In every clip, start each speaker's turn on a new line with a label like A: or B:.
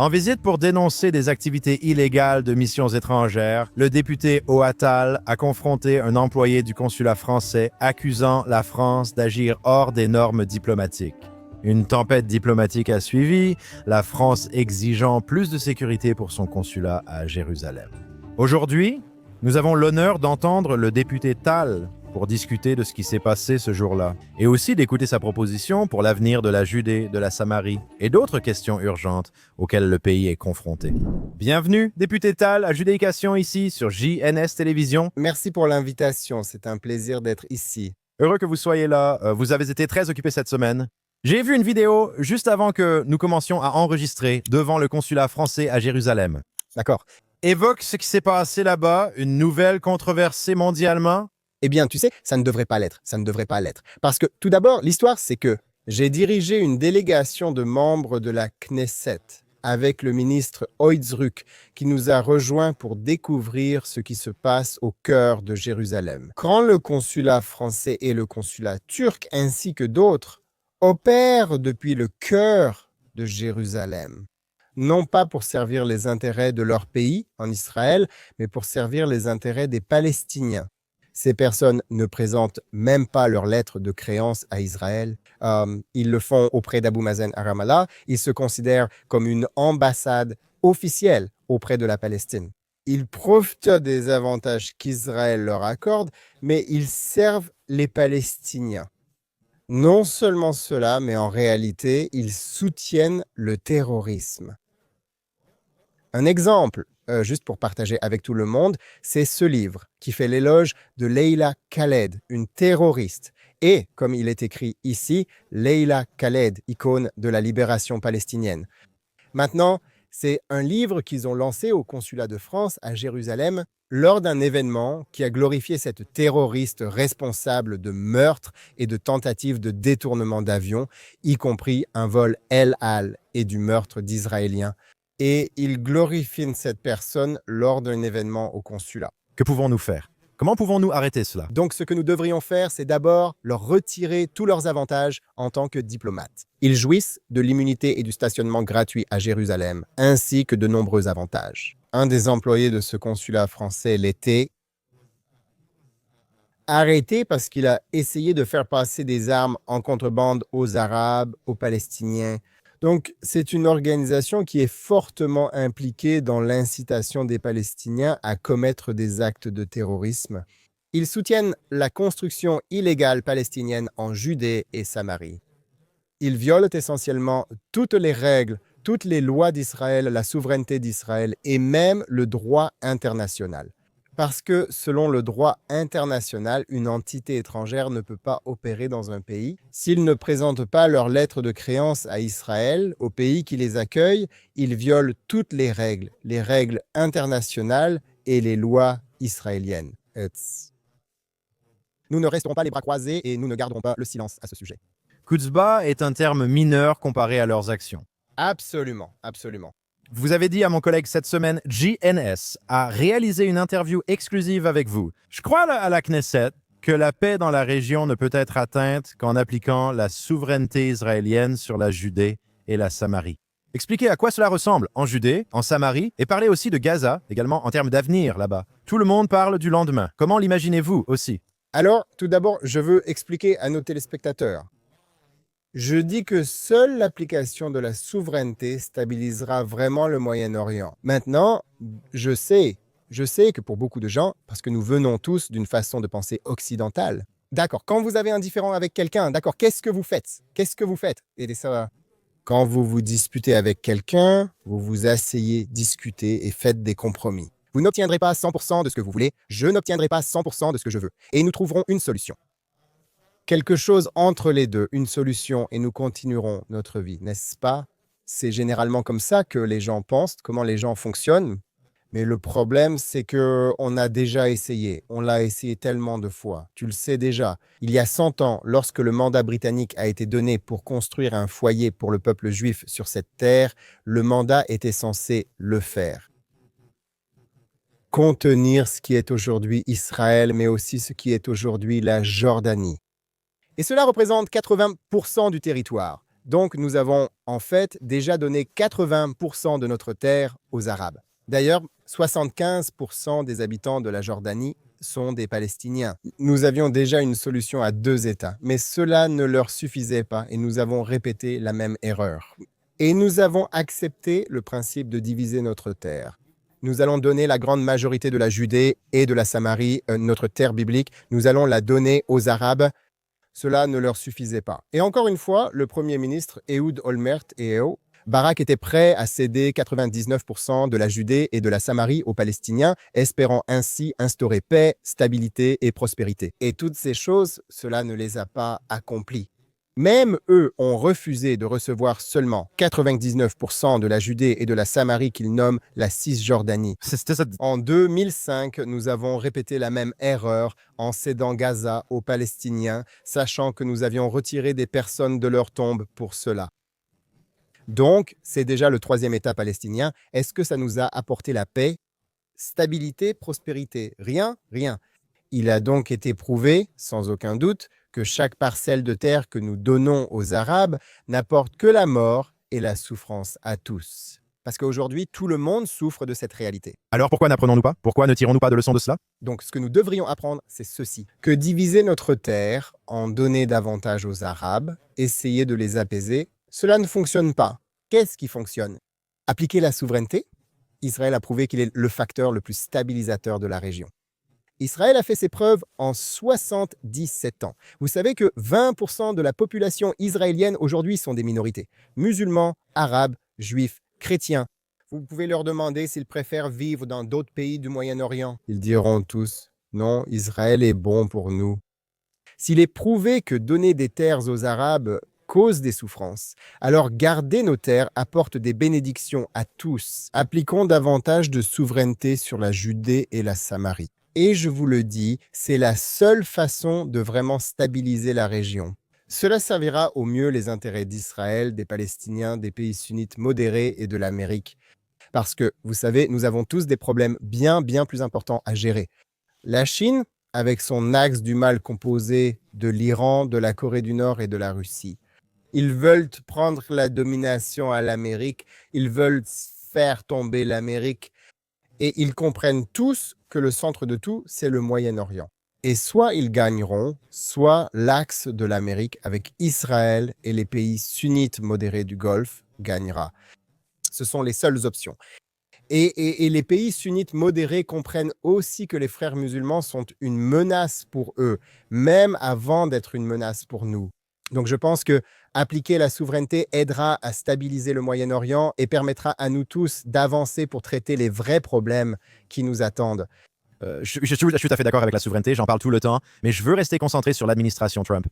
A: En visite pour dénoncer des activités illégales de missions étrangères, le député Oatal a confronté un employé du consulat français accusant la France d'agir hors des normes diplomatiques. Une tempête diplomatique a suivi, la France exigeant plus de sécurité pour son consulat à Jérusalem. Aujourd'hui, nous avons l'honneur d'entendre le député Tal pour discuter de ce qui s'est passé ce jour-là, et aussi d'écouter sa proposition pour l'avenir de la Judée, de la Samarie et d'autres questions urgentes auxquelles le pays est confronté. Bienvenue, député Tal, à Judéication ici sur JNS Télévision.
B: Merci pour l'invitation, c'est un plaisir d'être ici.
A: Heureux que vous soyez là, vous avez été très occupé cette semaine. J'ai vu une vidéo juste avant que nous commencions à enregistrer devant le consulat français à Jérusalem.
B: D'accord.
A: Évoque ce qui s'est passé là-bas, une nouvelle controversée mondialement.
B: Eh bien, tu sais, ça ne devrait pas l'être, ça ne devrait pas l'être. Parce que, tout d'abord, l'histoire, c'est que j'ai dirigé une délégation de membres de la Knesset avec le ministre Oitzruk qui nous a rejoints pour découvrir ce qui se passe au cœur de Jérusalem. Quand le consulat français et le consulat turc, ainsi que d'autres, opèrent depuis le cœur de Jérusalem, non pas pour servir les intérêts de leur pays, en Israël, mais pour servir les intérêts des Palestiniens. Ces personnes ne présentent même pas leur lettre de créance à Israël. Ils le font auprès d'Abou Mazen à Ramallah. Ils se considèrent comme une ambassade officielle auprès de la Palestine. Ils profitent des avantages qu'Israël leur accorde, mais ils servent les Palestiniens. Non seulement cela, mais en réalité, ils soutiennent le terrorisme. Un exemple, juste pour partager avec tout le monde, c'est ce livre qui fait l'éloge de Leila Khaled, une terroriste. Et, comme il est écrit ici, Leila Khaled, icône de la libération palestinienne. Maintenant, c'est un livre qu'ils ont lancé au consulat de France à Jérusalem lors d'un événement qui a glorifié cette terroriste responsable de meurtres et de tentatives de détournement d'avions, y compris un vol El Al et du meurtre d'Israéliens. Et ils glorifient cette personne lors d'un événement au consulat.
A: Que pouvons-nous faire? Comment pouvons-nous arrêter cela?
B: Donc, ce que nous devrions faire, c'est d'abord leur retirer tous leurs avantages en tant que diplomates. Ils jouissent de l'immunité et du stationnement gratuit à Jérusalem, ainsi que de nombreux avantages. Un des employés de ce consulat français l'était arrêté parce qu'il a essayé de faire passer des armes en contrebande aux Arabes, aux Palestiniens. Donc, c'est une organisation qui est fortement impliquée dans l'incitation des Palestiniens à commettre des actes de terrorisme. Ils soutiennent la construction illégale palestinienne en Judée et Samarie. Ils violent essentiellement toutes les règles, toutes les lois d'Israël, la souveraineté d'Israël et même le droit international. Parce que, selon le droit international, une entité étrangère ne peut pas opérer dans un pays. S'ils ne présentent pas leur lettre de créance à Israël, au pays qui les accueille, ils violent toutes les règles internationales et les lois israéliennes. Nous ne resterons pas les bras croisés et nous ne garderons pas le silence à ce sujet.
A: Kutzba est un terme mineur comparé à leurs actions.
B: Absolument, absolument.
A: Vous avez dit à mon collègue cette semaine, JNS a réalisé une interview exclusive avec vous. Je crois à la Knesset que la paix dans la région ne peut être atteinte qu'en appliquant la souveraineté israélienne sur la Judée et la Samarie. Expliquez à quoi cela ressemble en Judée, en Samarie, et parlez aussi de Gaza, également en termes d'avenir là-bas. Tout le monde parle du lendemain. Comment l'imaginez-vous aussi?
B: Alors, tout d'abord, je veux expliquer à nos téléspectateurs. Je dis que seule l'application de la souveraineté stabilisera vraiment le Moyen-Orient. Maintenant, je sais que pour beaucoup de gens, parce que nous venons tous d'une façon de penser occidentale, d'accord, quand vous avez un différend avec quelqu'un, d'accord, qu'est-ce que vous faites? Qu'est-ce que vous faites? Et ça, quand vous vous disputez avec quelqu'un, vous vous asseyez, discutez et faites des compromis. Vous n'obtiendrez pas 100% de ce que vous voulez, je n'obtiendrai pas 100% de ce que je veux. Et nous trouverons une solution. Quelque chose entre les deux, une solution, et nous continuerons notre vie, n'est-ce pas? C'est généralement comme ça que les gens pensent, comment les gens fonctionnent. Mais le problème, c'est qu'on a déjà essayé. On l'a essayé tellement de fois. Tu le sais déjà. Il y a 100 ans, lorsque le mandat britannique a été donné pour construire un foyer pour le peuple juif sur cette terre, le mandat était censé le faire. Contenir ce qui est aujourd'hui Israël, mais aussi ce qui est aujourd'hui la Jordanie. Et cela représente 80% du territoire. Donc nous avons en fait déjà donné 80% de notre terre aux Arabes. D'ailleurs, 75% des habitants de la Jordanie sont des Palestiniens. Nous avions déjà une solution à 2 États, mais cela ne leur suffisait pas et nous avons répété la même erreur. Et nous avons accepté le principe de diviser notre terre. Nous allons donner la grande majorité de la Judée et de la Samarie, notre terre biblique, nous allons la donner aux Arabes. Cela ne leur suffisait pas. Et encore une fois, le Premier ministre Ehud Olmert et Barak était prêt à céder 99% de la Judée et de la Samarie aux Palestiniens, espérant ainsi instaurer paix, stabilité et prospérité. Et toutes ces choses, cela ne les a pas accomplies. Même eux ont refusé de recevoir seulement 99% de la Judée et de la Samarie qu'ils nomment la Cisjordanie.
A: C'était ça.
B: En 2005, nous avons répété la même erreur en cédant Gaza aux Palestiniens, sachant que nous avions retiré des personnes de leur tombe pour cela. Donc, c'est déjà le 3e État palestinien. Est-ce que ça nous a apporté la paix, stabilité, prospérité? Rien, rien. Il a donc été prouvé, sans aucun doute, que chaque parcelle de terre que nous donnons aux Arabes n'apporte que la mort et la souffrance à tous. Parce qu'aujourd'hui, tout le monde souffre de cette réalité.
A: Alors pourquoi n'apprenons-nous pas? Pourquoi ne tirons-nous pas de leçons de cela?
B: Donc, ce que nous devrions apprendre, c'est ceci. Que diviser notre terre, en donner davantage aux Arabes, essayer de les apaiser, cela ne fonctionne pas. Qu'est-ce qui fonctionne? Appliquer la souveraineté. Israël a prouvé qu'il est le facteur le plus stabilisateur de la région. Israël a fait ses preuves en 77 ans. Vous savez que 20% de la population israélienne aujourd'hui sont des minorités. Musulmans, arabes, juifs, chrétiens. Vous pouvez leur demander s'ils préfèrent vivre dans d'autres pays du Moyen-Orient. Ils diront tous, non, Israël est bon pour nous. S'il est prouvé que donner des terres aux Arabes cause des souffrances, alors garder nos terres apporte des bénédictions à tous. Appliquons davantage de souveraineté sur la Judée et la Samarie. Et je vous le dis, c'est la seule façon de vraiment stabiliser la région. Cela servira au mieux les intérêts d'Israël, des Palestiniens, des pays sunnites modérés et de l'Amérique. Parce que, vous savez, nous avons tous des problèmes bien plus importants à gérer. La Chine, avec son axe du mal composé de l'Iran, de la Corée du Nord et de la Russie. Ils veulent prendre la domination à l'Amérique, ils veulent faire tomber l'Amérique. Et ils comprennent tous que le centre de tout, c'est le Moyen-Orient. Et soit ils gagneront, soit l'axe de l'Amérique avec Israël et les pays sunnites modérés du Golfe gagnera. Ce sont les seules options. Et les pays sunnites modérés comprennent aussi que les frères musulmans sont une menace pour eux, même avant d'être une menace pour nous. Donc je pense que appliquer la souveraineté aidera à stabiliser le Moyen-Orient et permettra à nous tous d'avancer pour traiter les vrais problèmes qui nous attendent.
A: Je suis tout à fait d'accord avec la souveraineté, j'en parle tout le temps, mais je veux rester concentré sur l'administration Trump.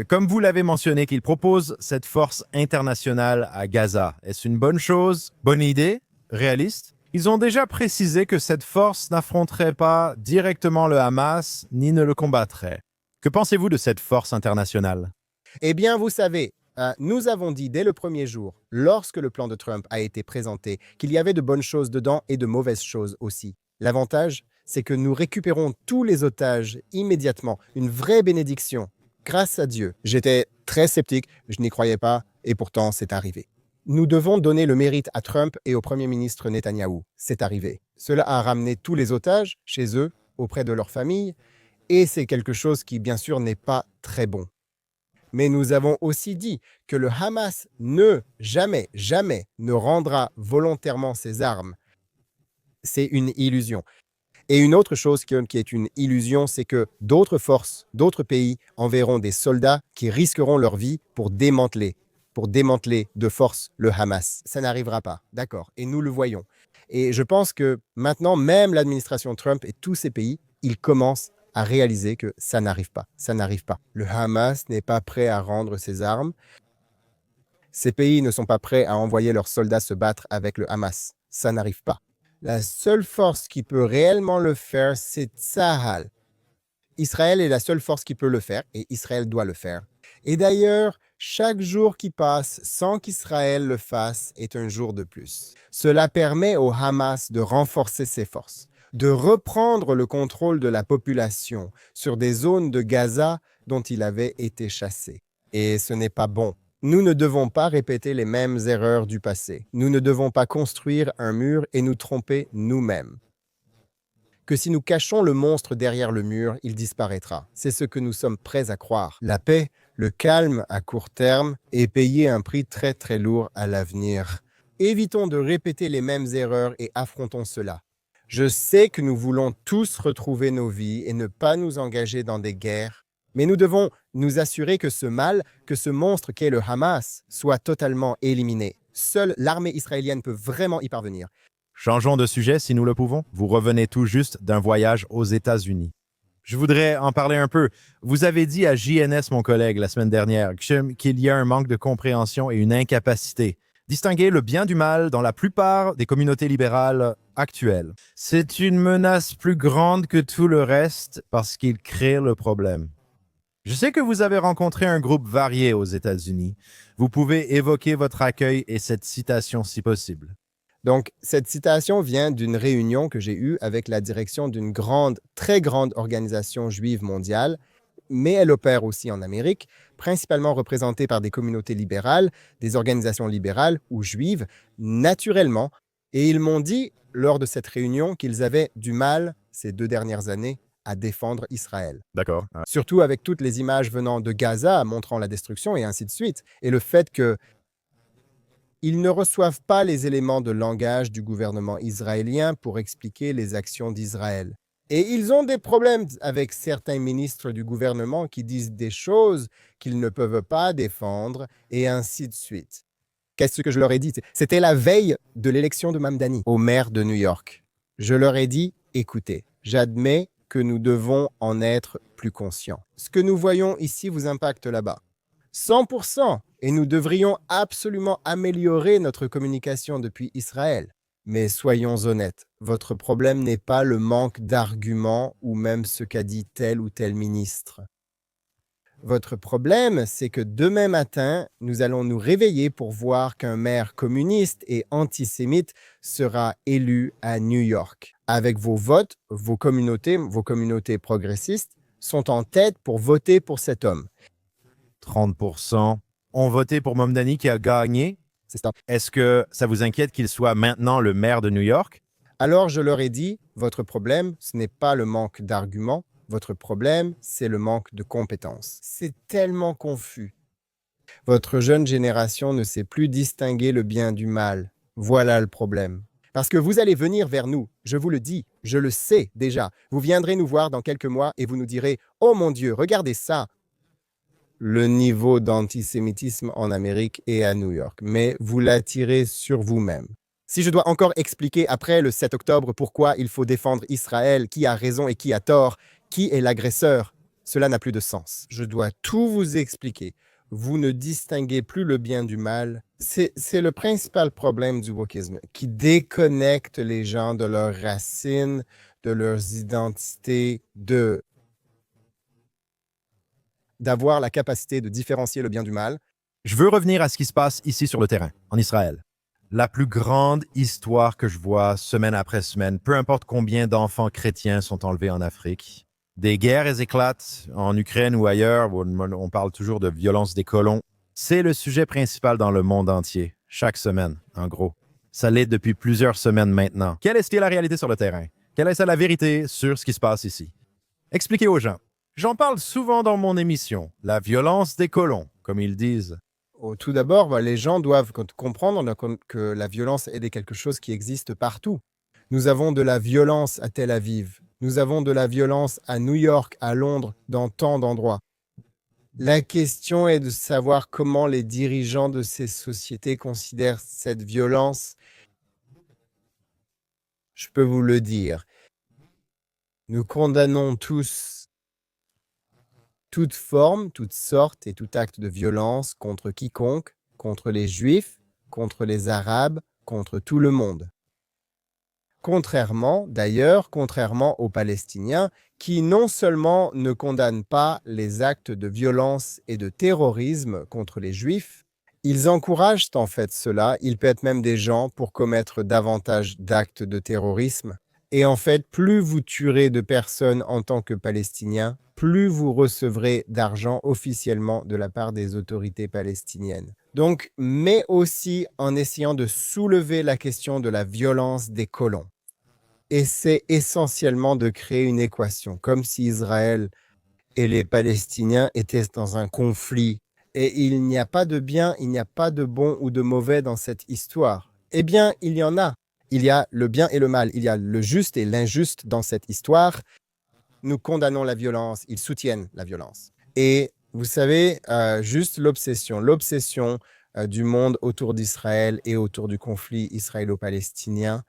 A: Comme vous l'avez mentionné, qu'il propose cette force internationale à Gaza, est-ce une bonne chose? Bonne idée? Réaliste? Ils ont déjà précisé que cette force n'affronterait pas directement le Hamas, ni ne le combattrait. Que pensez-vous de cette force internationale?
B: Eh bien, vous savez, nous avons dit dès le premier jour, lorsque le plan de Trump a été présenté, qu'il y avait de bonnes choses dedans et de mauvaises choses aussi. L'avantage, c'est que nous récupérons tous les otages immédiatement, une vraie bénédiction, grâce à Dieu. J'étais très sceptique, je n'y croyais pas, et pourtant c'est arrivé. Nous devons donner le mérite à Trump et au Premier ministre Netanyahou. C'est arrivé. Cela a ramené tous les otages chez eux, auprès de leurs familles, et c'est quelque chose qui, bien sûr, n'est pas très bon. Mais nous avons aussi dit que le Hamas jamais ne rendra volontairement ses armes. C'est une illusion. Et une autre chose qui est une illusion, c'est que d'autres forces, d'autres pays enverront des soldats qui risqueront leur vie pour démanteler de force le Hamas. Ça n'arrivera pas, d'accord, et nous le voyons. Et je pense que maintenant, même l'administration Trump et tous ces pays, ils commencent à réaliser que ça n'arrive pas. Le Hamas n'est pas prêt à rendre ses armes. Ces pays ne sont pas prêts à envoyer leurs soldats se battre avec le Hamas. Ça n'arrive pas. La seule force qui peut réellement le faire, c'est Tsahal. Israël est la seule force qui peut le faire, et Israël doit le faire. Et d'ailleurs, chaque jour qui passe sans qu'Israël le fasse est un jour de plus. Cela permet au Hamas de renforcer ses forces, de reprendre le contrôle de la population sur des zones de Gaza dont il avait été chassé. Et ce n'est pas bon. Nous ne devons pas répéter les mêmes erreurs du passé. Nous ne devons pas construire un mur et nous tromper nous-mêmes. Que si nous cachons le monstre derrière le mur, il disparaîtra. C'est ce que nous sommes prêts à croire. La paix, le calme à court terme et payer un prix très très lourd à l'avenir. Évitons de répéter les mêmes erreurs et affrontons cela. Je sais que nous voulons tous retrouver nos vies et ne pas nous engager dans des guerres, mais nous devons nous assurer que ce mal, que ce monstre qu'est le Hamas, soit totalement éliminé. Seule l'armée israélienne peut vraiment y parvenir.
A: Changeons de sujet si nous le pouvons. Vous revenez tout juste d'un voyage aux États-Unis. Je voudrais en parler un peu. Vous avez dit à JNS, mon collègue, la semaine dernière, qu'il y a un manque de compréhension et une incapacité. Distinguer le bien du mal dans la plupart des communautés libérales actuelles. C'est une menace plus grande que tout le reste parce qu'il crée le problème. Je sais que vous avez rencontré un groupe varié aux États-Unis. Vous pouvez évoquer votre accueil et cette citation si possible.
B: Donc, cette citation vient d'une réunion que j'ai eue avec la direction d'une grande, très grande organisation juive mondiale, mais elle opère aussi en Amérique, principalement représentée par des communautés libérales, des organisations libérales ou juives, naturellement. Et ils m'ont dit, lors de cette réunion, qu'ils avaient du mal, ces 2 dernières années, à défendre Israël.
A: D'accord.
B: Surtout avec toutes les images venant de Gaza, montrant la destruction et ainsi de suite. Et le fait que ils ne reçoivent pas les éléments de langage du gouvernement israélien pour expliquer les actions d'Israël. Et ils ont des problèmes avec certains ministres du gouvernement qui disent des choses qu'ils ne peuvent pas défendre, et ainsi de suite. Qu'est-ce que je leur ai dit? C'était la veille de l'élection de Mamdani au maire de New York. Je leur ai dit, écoutez, j'admets que nous devons en être plus conscients. Ce que nous voyons ici vous impacte là-bas. 100%. Et nous devrions absolument améliorer notre communication depuis Israël. Mais soyons honnêtes, votre problème n'est pas le manque d'arguments ou même ce qu'a dit tel ou tel ministre. Votre problème, c'est que demain matin, nous allons nous réveiller pour voir qu'un maire communiste et antisémite sera élu à New York. Avec vos votes, vos communautés progressistes sont en tête pour voter pour cet homme.
A: 30% ont voté pour Mamdani qui a gagné.
B: C'est ça.
A: Est-ce que ça vous inquiète qu'il soit maintenant le maire de New York?
B: Alors je leur ai dit, votre problème, ce n'est pas le manque d'arguments, votre problème, c'est le manque de compétences. C'est tellement confus. Votre jeune génération ne sait plus distinguer le bien du mal. Voilà le problème. Parce que vous allez venir vers nous, je vous le dis, je le sais déjà. Vous viendrez nous voir dans quelques mois et vous nous direz « Oh mon Dieu, regardez ça !» Le niveau d'antisémitisme en Amérique et à New York, mais vous l'attirez sur vous-même. Si je dois encore expliquer après le 7 octobre pourquoi il faut défendre Israël, qui a raison et qui a tort, qui est l'agresseur, cela n'a plus de sens. Je dois tout vous expliquer. Vous ne distinguez plus le bien du mal. C'est le principal problème du wokisme, qui déconnecte les gens de leurs racines, de leurs identités, d'avoir la capacité de différencier le bien du mal.
A: Je veux revenir à ce qui se passe ici sur le terrain, en Israël. La plus grande histoire que je vois semaine après semaine, peu importe combien d'enfants chrétiens sont enlevés en Afrique. Des guerres éclatent en Ukraine ou ailleurs, où on parle toujours de violence des colons. C'est le sujet principal dans le monde entier, chaque semaine, en gros. Ça l'est depuis plusieurs semaines maintenant. Quelle est la réalité sur le terrain? Quelle est la vérité sur ce qui se passe ici? Expliquez aux gens. J'en parle souvent dans mon émission, la violence des colons, comme ils disent.
B: Tout d'abord, les gens doivent comprendre que la violence est quelque chose qui existe partout. Nous avons de la violence à Tel Aviv, nous avons de la violence à New York, à Londres, dans tant d'endroits. La question est de savoir comment les dirigeants de ces sociétés considèrent cette violence. Je peux vous le dire. Nous condamnons tous toute forme, toute sorte et tout acte de violence contre quiconque, contre les Juifs, contre les Arabes, contre tout le monde. Contrairement aux Palestiniens, qui non seulement ne condamnent pas les actes de violence et de terrorisme contre les Juifs, ils encouragent en fait cela, ils paient même des gens pour commettre davantage d'actes de terrorisme. Et en fait, plus vous tuerez de personnes en tant que Palestiniens, plus vous recevrez d'argent officiellement de la part des autorités palestiniennes. Donc, mais aussi en essayant de soulever la question de la violence des colons. Et c'est essentiellement de créer une équation, comme si Israël et les Palestiniens étaient dans un conflit. Et il n'y a pas de bien, il n'y a pas de bon ou de mauvais dans cette histoire. Eh bien, il y en a. Il y a le bien et le mal. Il y a le juste et l'injuste dans cette histoire. Nous condamnons la violence, ils soutiennent la violence. Et vous savez, juste l'obsession du monde autour d'Israël et autour du conflit israélo-palestinien,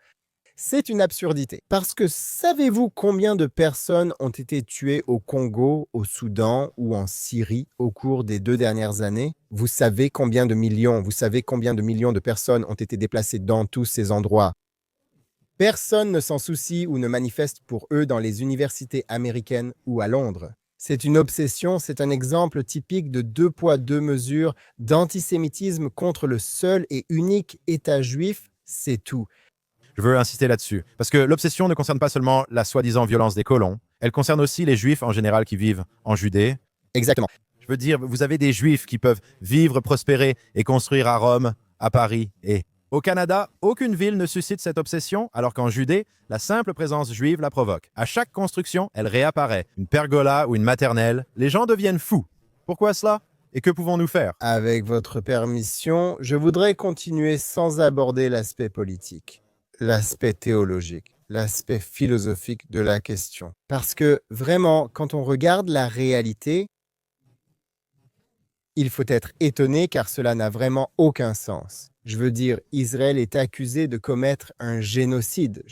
B: c'est une absurdité. Parce que savez-vous combien de personnes ont été tuées au Congo, au Soudan ou en Syrie au cours des 2 dernières années? Vous savez combien de millions de personnes ont été déplacées dans tous ces endroits? Personne ne s'en soucie ou ne manifeste pour eux dans les universités américaines ou à Londres. C'est une obsession, c'est un exemple typique de 2 poids 2 mesures d'antisémitisme contre le seul et unique État juif, c'est tout.
A: Je veux insister là-dessus, parce que l'obsession ne concerne pas seulement la soi-disant violence des colons, elle concerne aussi les Juifs en général qui vivent en Judée.
B: Exactement.
A: Je veux dire, vous avez des Juifs qui peuvent vivre, prospérer et construire à Rome, à Paris et... Au Canada, aucune ville ne suscite cette obsession, alors qu'en Judée, la simple présence juive la provoque. À chaque construction, elle réapparaît. Une pergola ou une maternelle, les gens deviennent fous. Pourquoi cela? Et que pouvons-nous faire?
B: Avec votre permission, je voudrais continuer sans aborder l'aspect politique, l'aspect théologique, l'aspect philosophique de la question. Parce que vraiment, quand on regarde la réalité, il faut être étonné car cela n'a vraiment aucun sens. Je veux dire, Israël est accusé de commettre un génocide.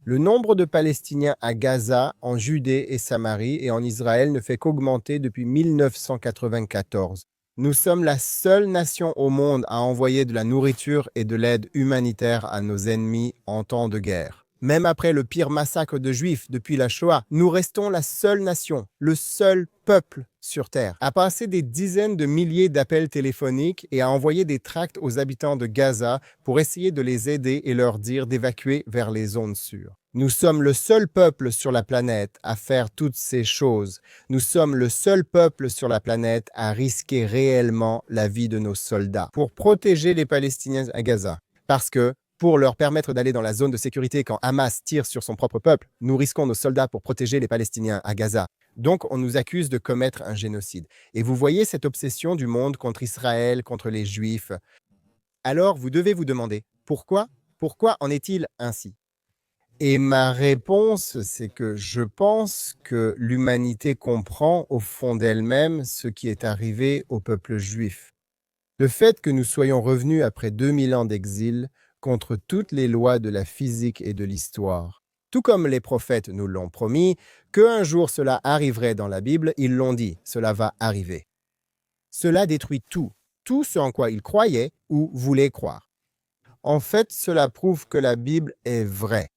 B: Le nombre de Palestiniens à Gaza, en Judée et Samarie et en Israël ne fait qu'augmenter depuis 1994. Nous sommes la seule nation au monde à envoyer de la nourriture et de l'aide humanitaire à nos ennemis en temps de guerre. Même après le pire massacre de Juifs depuis la Shoah, nous restons la seule nation, le seul peuple sur Terre, à passer des dizaines de milliers d'appels téléphoniques et à envoyer des tracts aux habitants de Gaza pour essayer de les aider et leur dire d'évacuer vers les zones sûres. Nous sommes le seul peuple sur la planète à faire toutes ces choses. Nous sommes le seul peuple sur la planète à risquer réellement la vie de nos soldats pour protéger les Palestiniens à Gaza. Parce que pour leur permettre d'aller dans la zone de sécurité quand Hamas tire sur son propre peuple, nous risquons nos soldats pour protéger les Palestiniens à Gaza. Donc, on nous accuse de commettre un génocide. Et vous voyez cette obsession du monde contre Israël, contre les Juifs. Alors, vous devez vous demander, pourquoi? Pourquoi en est-il ainsi? Et ma réponse, c'est que je pense que l'humanité comprend au fond d'elle-même ce qui est arrivé au peuple juif. Le fait que nous soyons revenus après 2000 ans d'exil contre toutes les lois de la physique et de l'histoire. Tout comme les prophètes nous l'ont promis, qu'un jour cela arriverait dans la Bible, ils l'ont dit, cela va arriver. Cela détruit tout ce en quoi ils croyaient ou voulaient croire. En fait, cela prouve que la Bible est vraie.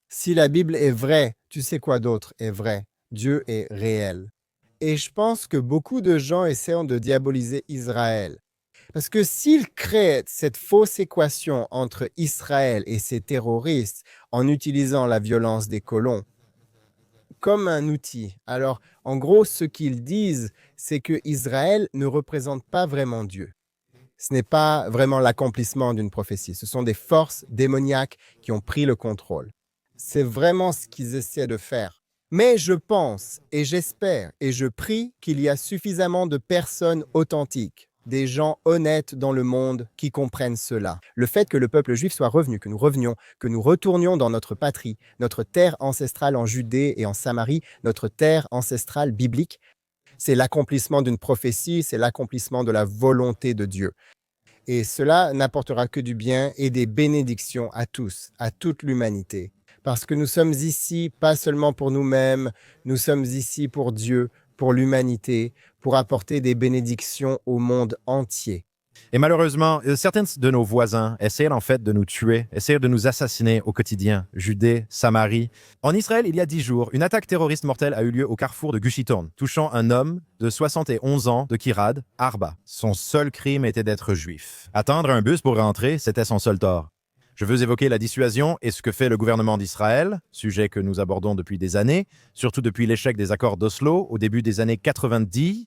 B: Si la Bible est vraie, tu sais quoi d'autre est vrai? Dieu est réel. Et je pense que beaucoup de gens essaient de diaboliser Israël. Parce que s'ils créent cette fausse équation entre Israël et ses terroristes en utilisant la violence des colons comme un outil, alors en gros, ce qu'ils disent, c'est que Israël ne représente pas vraiment Dieu. Ce n'est pas vraiment l'accomplissement d'une prophétie. Ce sont des forces démoniaques qui ont pris le contrôle. C'est vraiment ce qu'ils essaient de faire. Mais je pense et j'espère et je prie qu'il y a suffisamment de personnes authentiques, des gens honnêtes dans le monde qui comprennent cela. Le fait que le peuple juif soit revenu, que nous revenions, que nous retournions dans notre patrie, notre terre ancestrale en Judée et en Samarie, notre terre ancestrale biblique, c'est l'accomplissement d'une prophétie, c'est l'accomplissement de la volonté de Dieu. Et cela n'apportera que du bien et des bénédictions à tous, à toute l'humanité. Parce que nous sommes ici, pas seulement pour nous-mêmes, nous sommes ici pour Dieu, pour l'humanité, pour apporter des bénédictions au monde entier.
A: Et malheureusement, certains de nos voisins essaient en fait de nous tuer, essaient de nous assassiner au quotidien. Judée, Samarie. En Israël, il y a 10 jours, une attaque terroriste mortelle a eu lieu au carrefour de Gushitown, touchant un homme de 71 ans de Kirad, Arba. Son seul crime était d'être juif. Attendre un bus pour rentrer, c'était son seul tort. Je veux évoquer la dissuasion et ce que fait le gouvernement d'Israël, sujet que nous abordons depuis des années, surtout depuis l'échec des accords d'Oslo au début des années 90.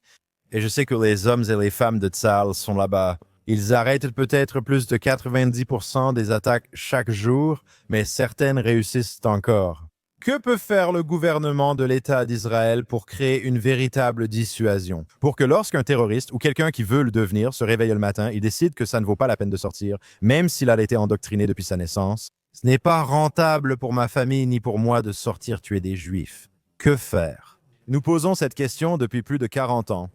A: Et je sais que les hommes et les femmes de Tzahal sont là-bas. Ils arrêtent peut-être plus de 90% des attaques chaque jour, mais certaines réussissent encore. Que peut faire le gouvernement de l'État d'Israël pour créer une véritable dissuasion? Pour que lorsqu'un terroriste ou quelqu'un qui veut le devenir se réveille le matin, il décide que ça ne vaut pas la peine de sortir, même s'il a été endoctriné depuis sa naissance. Ce n'est pas rentable pour ma famille ni pour moi de sortir tuer des Juifs. Que faire? Nous posons cette question depuis plus de 40 ans.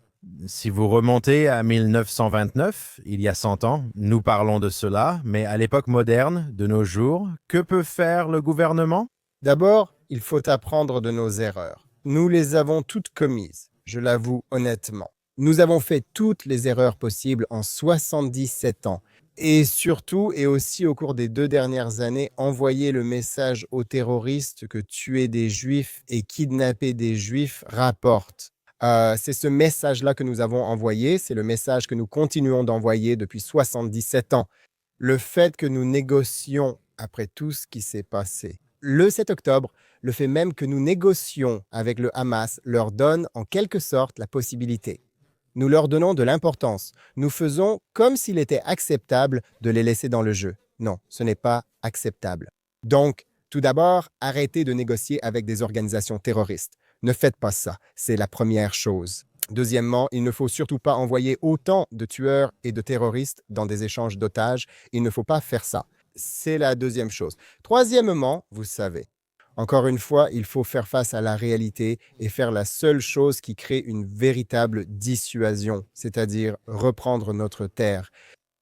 A: Si vous remontez à 1929, il y a 100 ans, nous parlons de cela, mais à l'époque moderne, de nos jours, que peut faire le gouvernement?
B: D'abord, il faut apprendre de nos erreurs. Nous les avons toutes commises, je l'avoue honnêtement. Nous avons fait toutes les erreurs possibles en 77 ans. Et surtout, et aussi au cours des 2 dernières années, envoyer le message aux terroristes que tuer des Juifs et kidnapper des Juifs rapporte. C'est ce message-là que nous avons envoyé, c'est le message que nous continuons d'envoyer depuis 77 ans. Le fait que nous négocions après tout ce qui s'est passé. Le 7 octobre, le fait même que nous négocions avec le Hamas leur donne en quelque sorte la possibilité. Nous leur donnons de l'importance. Nous faisons comme s'il était acceptable de les laisser dans le jeu. Non, ce n'est pas acceptable. Donc, tout d'abord, arrêtez de négocier avec des organisations terroristes. Ne faites pas ça, c'est la première chose. Deuxièmement, il ne faut surtout pas envoyer autant de tueurs et de terroristes dans des échanges d'otages. Il ne faut pas faire ça. C'est la deuxième chose. Troisièmement, vous savez, encore une fois, il faut faire face à la réalité et faire la seule chose qui crée une véritable dissuasion, c'est-à-dire reprendre notre terre.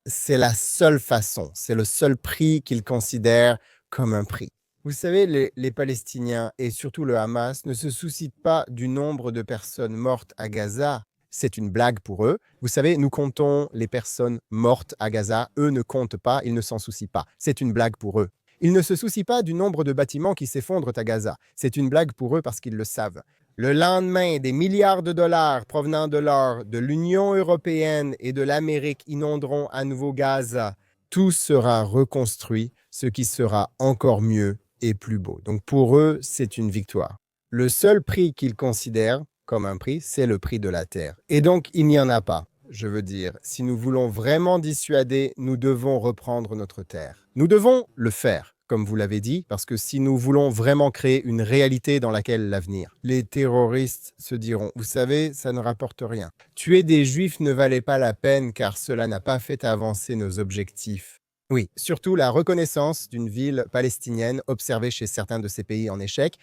B: C'est la seule façon, c'est le seul prix qu'ils considèrent comme un prix. Vous savez, les Palestiniens et surtout le Hamas ne se soucient pas du nombre de personnes mortes à Gaza. C'est une blague pour eux. Vous savez, nous comptons les personnes mortes à Gaza. Eux ne comptent pas, ils ne s'en soucient pas. C'est une blague pour eux. Ils ne se soucient pas du nombre de bâtiments qui s'effondrent à Gaza. C'est une blague pour eux parce qu'ils le savent. Le lendemain, des milliards de dollars provenant de l'or de l'Union européenne et de l'Amérique inonderont à nouveau Gaza. Tout sera reconstruit, ce qui sera encore mieux et plus beau. Donc pour eux, c'est une victoire. Le seul prix qu'ils considèrent comme un prix, c'est le prix de la terre. Et donc, il n'y en a pas. Je veux dire, si nous voulons vraiment dissuader, nous devons reprendre notre terre. Nous devons le faire, comme vous l'avez dit, parce que si nous voulons vraiment créer une réalité dans laquelle l'avenir, les terroristes se diront, vous savez, ça ne rapporte rien. Tuer des Juifs ne valait pas la peine car cela n'a pas fait avancer nos objectifs. Oui, surtout la reconnaissance d'une ville palestinienne observée chez certains de ces pays en échec.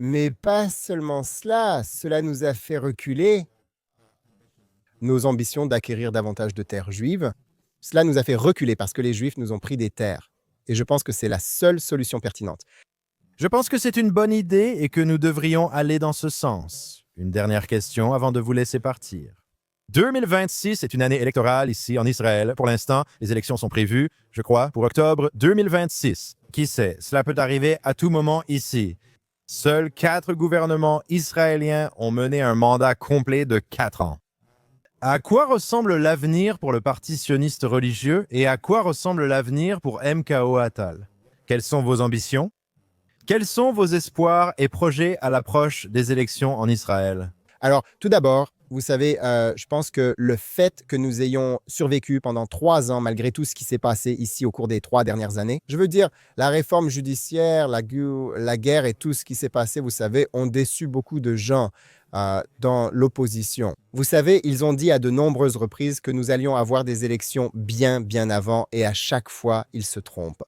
B: Mais pas seulement cela, cela nous a fait reculer nos ambitions d'acquérir davantage de terres juives. Cela nous a fait reculer parce que les Juifs nous ont pris des terres. Et je pense que c'est la seule solution pertinente.
A: Je pense que c'est une bonne idée et que nous devrions aller dans ce sens. Une dernière question avant de vous laisser partir. 2026 est une année électorale ici en Israël. Pour l'instant, les élections sont prévues, je crois, pour octobre 2026. Qui sait, cela peut arriver à tout moment ici. Seuls 4 gouvernements israéliens ont mené un mandat complet de 4 ans. À quoi ressemble l'avenir pour le parti sioniste religieux et à quoi ressemble l'avenir pour MKO Atal? Quelles sont vos ambitions? Quels sont vos espoirs et projets à l'approche des élections en Israël?
B: Alors, tout d'abord, vous savez, je pense que le fait que nous ayons survécu pendant 3 ans, malgré tout ce qui s'est passé ici au cours des 3 dernières années, je veux dire, la réforme judiciaire, la guerre et tout ce qui s'est passé, vous savez, ont déçu beaucoup de gens dans l'opposition. Vous savez, ils ont dit à de nombreuses reprises que nous allions avoir des élections bien avant et à chaque fois, ils se trompent.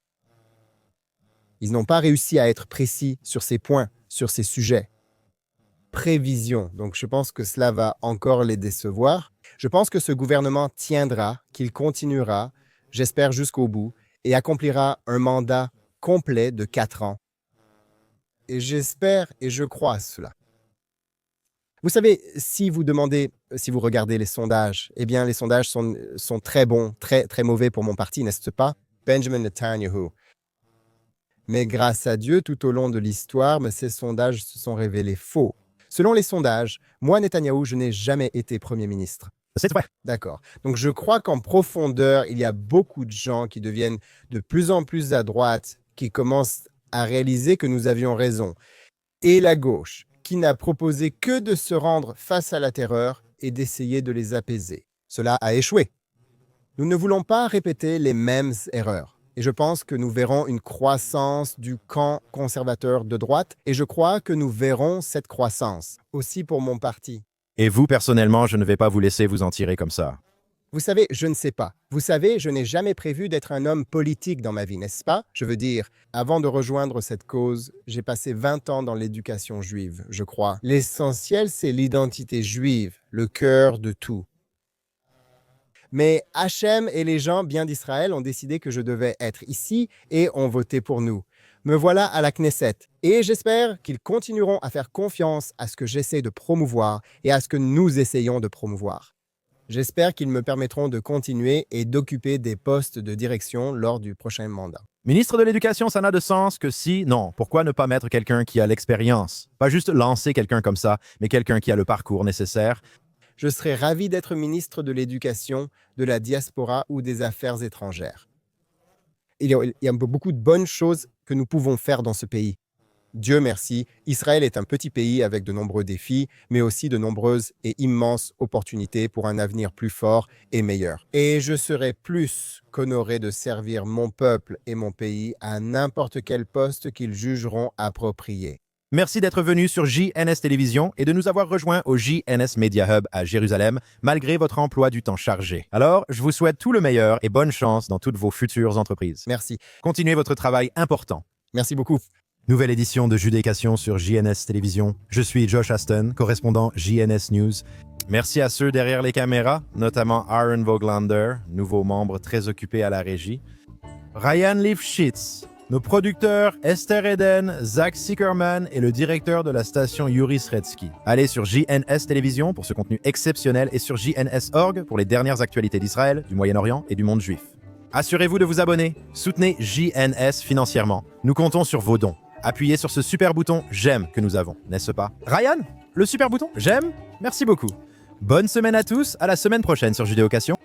B: Ils n'ont pas réussi à être précis sur ces points, sur ces sujets. Prévision. Donc, je pense que cela va encore les décevoir. Je pense que ce gouvernement tiendra, qu'il continuera, j'espère jusqu'au bout, et accomplira un mandat complet de 4 ans. Et j'espère et je crois à cela. Vous savez, si vous regardez les sondages, eh bien, les sondages sont très bons, très mauvais pour mon parti, n'est-ce pas? Benjamin Netanyahu. Mais grâce à Dieu, tout au long de l'histoire, ces sondages se sont révélés faux. Selon les sondages, moi, Netanyahou, je n'ai jamais été Premier ministre.
A: C'est vrai.
B: D'accord. Donc je crois qu'en profondeur, il y a beaucoup de gens qui deviennent de plus en plus à droite, qui commencent à réaliser que nous avions raison. Et la gauche, qui n'a proposé que de se rendre face à la terreur et d'essayer de les apaiser. Cela a échoué. Nous ne voulons pas répéter les mêmes erreurs. Et je pense que nous verrons une croissance du camp conservateur de droite, et je crois que nous verrons cette croissance, aussi pour mon parti.
A: Et vous, personnellement, je ne vais pas vous laisser vous en tirer comme ça.
B: Vous savez, je ne sais pas. Vous savez, je n'ai jamais prévu d'être un homme politique dans ma vie, n'est-ce pas? Je veux dire, avant de rejoindre cette cause, j'ai passé 20 ans dans l'éducation juive, je crois. L'essentiel, c'est l'identité juive, le cœur de tout. Mais Hachem et les gens bien d'Israël ont décidé que je devais être ici et ont voté pour nous. Me voilà à la Knesset et j'espère qu'ils continueront à faire confiance à ce que j'essaie de promouvoir et à ce que nous essayons de promouvoir. J'espère qu'ils me permettront de continuer et d'occuper des postes de direction lors du prochain mandat.
A: Ministre de l'Éducation, ça n'a de sens que si... Non, pourquoi ne pas mettre quelqu'un qui a l'expérience? Pas juste lancer quelqu'un comme ça, mais quelqu'un qui a le parcours nécessaire.
B: Je serais ravi d'être ministre de l'Éducation, de la diaspora ou des Affaires étrangères. Il y a beaucoup de bonnes choses que nous pouvons faire dans ce pays. Dieu merci, Israël est un petit pays avec de nombreux défis, mais aussi de nombreuses et immenses opportunités pour un avenir plus fort et meilleur. Et je serai plus qu'honoré de servir mon peuple et mon pays à n'importe quel poste qu'ils jugeront approprié.
A: Merci d'être venu sur JNS Télévision et de nous avoir rejoints au JNS Media Hub à Jérusalem, malgré votre emploi du temps chargé. Alors, je vous souhaite tout le meilleur et bonne chance dans toutes vos futures entreprises.
B: Merci.
A: Continuez votre travail important.
B: Merci beaucoup.
A: Nouvelle édition de Judécation sur JNS Télévision. Je suis Josh Aston, correspondant JNS News. Merci à ceux derrière les caméras, notamment Aaron Voglander, nouveau membre très occupé à la régie. Ryan Lifshitz, nos producteurs Esther Eden, Zach Sickerman et le directeur de la station Yuri Sretsky. Allez sur JNS Télévision pour ce contenu exceptionnel et sur JNS.org pour les dernières actualités d'Israël, du Moyen-Orient et du monde juif. Assurez-vous de vous abonner. Soutenez JNS financièrement. Nous comptons sur vos dons. Appuyez sur ce super bouton « J'aime » que nous avons, n'est-ce pas? Ryan, le super bouton « J'aime » Merci beaucoup. Bonne semaine à tous, à la semaine prochaine sur Judéocation.